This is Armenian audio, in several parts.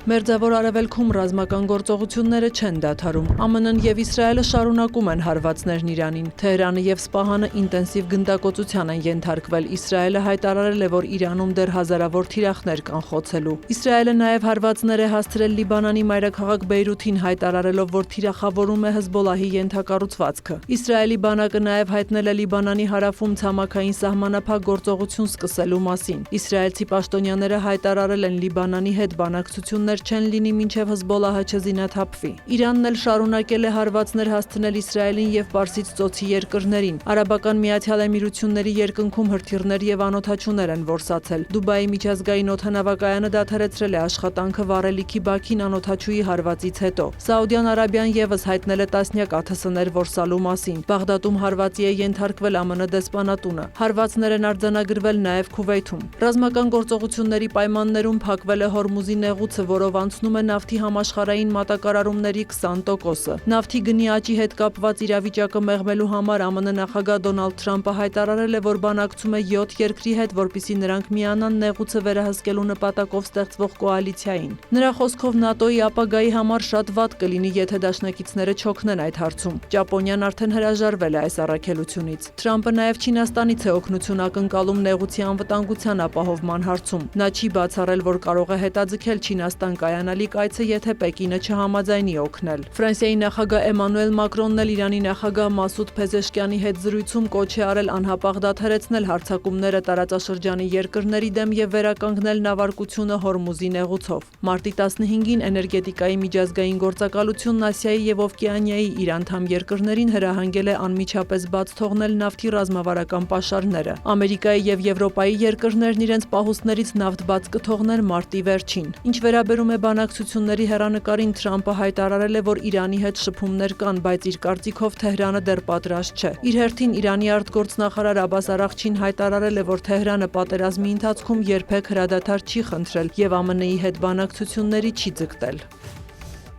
Մերձավոր Արևելքում ռազմական գործողությունները չեն դադարում։ ԱՄՆ-ն եւ Իսրայելը շարունակում են հարվածներն Իրանին։ Թեհրանը եւ Սպահանը ինտենսիվ գնդակոծության են ենթարկվել։ Իսրայելը հայտարարել է, որ Իրանում դեռ հազարավոր թիրախներ կան խոցելու։ Իսրայելը նաեւ հարվածներ է հասցրել Լիբանանի մայրաքաղաք Բեյրութին, հայտարարելով, որ թիրախավորում է Հեզբոլահի ենթակառուցվածքը։ Իսրայելի բանակը նաեւ հայտնել է Լիբանանի հարավում ցամաքային սահմանափակ գործողություն սկսելու մասին։ Իսրայելցի պաշտոնյաները հայտարարել են Լիբանանի հետ բանակցություններ չեն լինի մինչև Հեզբոլահը չզինաթափվի։ Իրանն էլ շարունակել է հարվածներ հասցնել Իսրայելին եւ Պարսից ծոցի երկրներին։ Արաբական Միացյալ Էմիրությունների երկնքում հրթիռներ եւ անօդաչուներ են որսացել։ Դուբայի միջազգային օդանավակայանը դադարեցրել է աշխատանքը վառելիքի բաքին անօդաչուի հարվածից հետո։ Սաուդյան Արաբիան եւս հայտնել է տասնյակ ԱԹՍ-ներ որսալու մասին։ Բաղդադում հարվածի է ենթարկվել ԱՄՆ դեսպանատունը։ Հարվածներ են արձանագրվել նաեւ Քուվեյթում։ Ռազմական գործողությունների պայմաններում փակվել է Հորմուզի նեղուցը, որով անցնում է նավթի համաշխարհային մատակարարումների 20%-ը։ Նավթի գնի աճի հետ կապված իրավիճակը մեղմելու համար ԱՄՆ նախագահ Դոնալդ Թրամփը հայտարարել է, որ բանակցում է 7 երկրի հետ, որպեսզի նրանք միանան նեղուցը վերահսկելու նպատակով ստեղծվող կոալիցիային։ Նրա խոսքով ՆԱՏՕ-ի ապագայի համար շատ վատ կլինի, եթե դաշնակիցները չօգնեն այդ հարցում։ Ճապոնիան արդեն հրաժարվել է այս առաքելությունից։ Թրամփը նաև Չինաստանից է օգնություն ակնկալում նեղուցի անվտանգության ապահովման հարցում։ Նա չի բացառել, որ կարող է հետաձգել Չինաստան կայանալիք այցը, եթե Պեկինը չհամաձայնի օգնել։ Ֆրանսիայի նախագահ Էմանուել Մակրոնն էլ Իրանի նախագահ Մասուդ Փեզեշկյանի հետ զրույցում կոչ է արել անհապաղ դադարեցնել հարձակումները տարածաշրջանի երկրների դեմ եւ վերականգնել նավարկությունը Հորմուզի նեղուցով։ Մարտի 15-ին էներգետիկայի միջազգային գործակալությունն Ասիայի եւ Օվկիանիայի իր անդամ երկրներին հրահանգել է անմիջապես բաց թողնել նավթի ռազմավարական պաշարները։ Ամերիկայի եւ Եվրոպայի երկրներն իրենց պահուստներից նավթ բաց կթողնեն մարտի վերջին։ Ինչ վերաբերում է բանակցությունների հեռանկարին, Թրամփը հայտարարել է, որ Իրանի հետ շփումներ կան, բայց իր կարծիքով Թեհրանը դեռ պատրաստ չէ։ Իր հերթին Իրանի արտգործնախարար Աբբաս Արաղչին հայտարարել է, որ Թեհրանը պատերազմի ընթացքում երբեք հրադադար չի խնդրել եւ ԱՄՆ-ի հետ բանակցությունների չի ձգտել։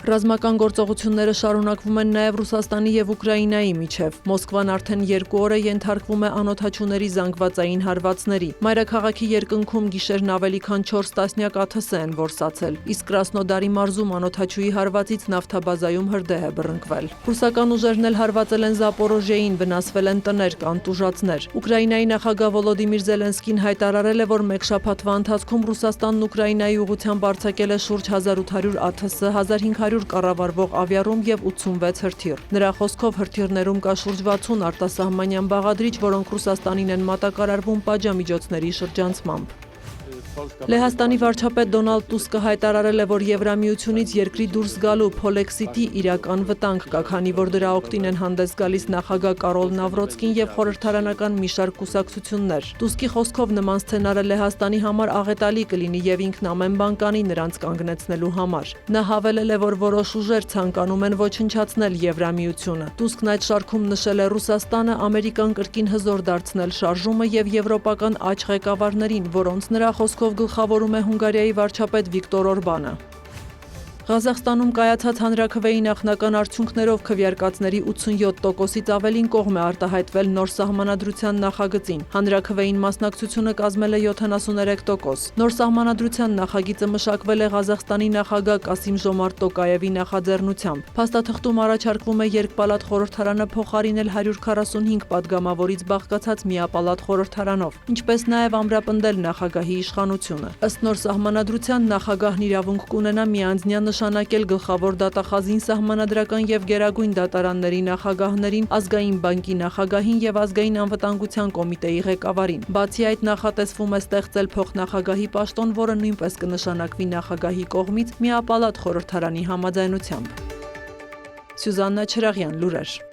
Ռազմական գործողությունները շարունակվում են նաև Ռուսաստանի եւ Ուկրաինայի միջև։ Մոսկվան արդեն 2 օր է ենթարկվում է անօդաչուների զանգվածային հարվածների։ Մայրաքաղաքի երկնքում գիշերն ավելի քան 4 տասնյակ ԱԹՍ են որսացել, իսկ Կրասնոդարի մարզում անօդաչուի հարվածից նավթաբազայում հրդեհ է բռնկվել։ Ռուսական ուժերն էլ հարվածել են Զապորոժիեին, վնասվել են տներ, կան տուժածներ։ Ուկրաինայի նախագահ Վոլոդիմիր Զելենսկին հայտարարել է, որ մեկ շաբաթվա ընթացքում Ռուսաստանն Ուկրաինայի ուղղությամբ արձակել է շուրջ 1800 ԱԹՍ, 1500 կառավարվող ավիառում եւ 86 հրթիռ։ Նրա խոսքով հրթիռներում կա շուրջ 60 արտասահմանյան բաղադրիչ, որոնք Ռուսաստանին են մատակարարվում պատժամիջոցների շրջանցմամբ։ Լեհաստանի վարչապետ Դոնալդ Տուսկը հայտարարել է, որ Եվրամիությունից երկրի դուրս գալու Փոլեքսիթի իրական վտանգ կա, քանի որ դրա օգտին են հանդես գալիս նախագահ Կարոլ Նավրոցկին եւ խորհրդարանական մի շարք կուսակցություններ։ Տուսկի խոսքով նման սցենարը Լեհաստանի համար աղետալի կլինի եւ ինքն ամեն բան կանի նրանց կանգնեցնելու համար։ Նա հավելել է, որ որոշ ուժեր ցանկանում են ոչնչացնել Եվրամիությունը։ Տուսկն այդ շարքում նշել է Ռուսաստանը, Ամերիկան կրկին հզոր դարձնել շարժումը եւ եվրոպական աճ ղեկավարներին, որոնց նրա խոսքով գլխավորում է Հունգարիայի վարչապետ Վիկտոր Օրբանը։ Ղազախստանում կայացած հանրաքվեի նախնական արդյունքներով քվեարկածների 87%-ից ավելին կողմ է արտահայտվել նոր սահմանադրության նախագծին։ Հանրաքվեին մասնակցությունը կազմել է 73%։ Նոր սահմանադրության նախագիծը մշակվել է Ղազախստանի նախագահ Կասիմ-Ժոմարտ Տոկաևի նախաձեռնությամբ։ Փաստաթղթում առաջարկվում է երկպալատ խորհրդարանը փոխարինել 145 падգամավորից բաղկացած միապալատ խորհրդարանով, ինչպես նաև ամրապնդել նախագահի իշխանությունը։ Ըստ նոր սահմանադրության նախագահն իրավունք կունենա միանձնյա նշանակել գլխավոր դատախազին, սահմանադրական եւ գերագույն դատարանների նախագահներին, ազգային բանկի նախագահին եւ ազգային անվտանգության կոմիտեի ղեկավարին։ Բացի այդ, նախատեսվում է ստեղծել փոխնախագահի պաշտոն, որը նույնպես կնշանակվի նախագահի կողմից միապալատ խորհրդարանի համաձայնությամբ։ Սյուզաննա Չրաղյան, լուրեր։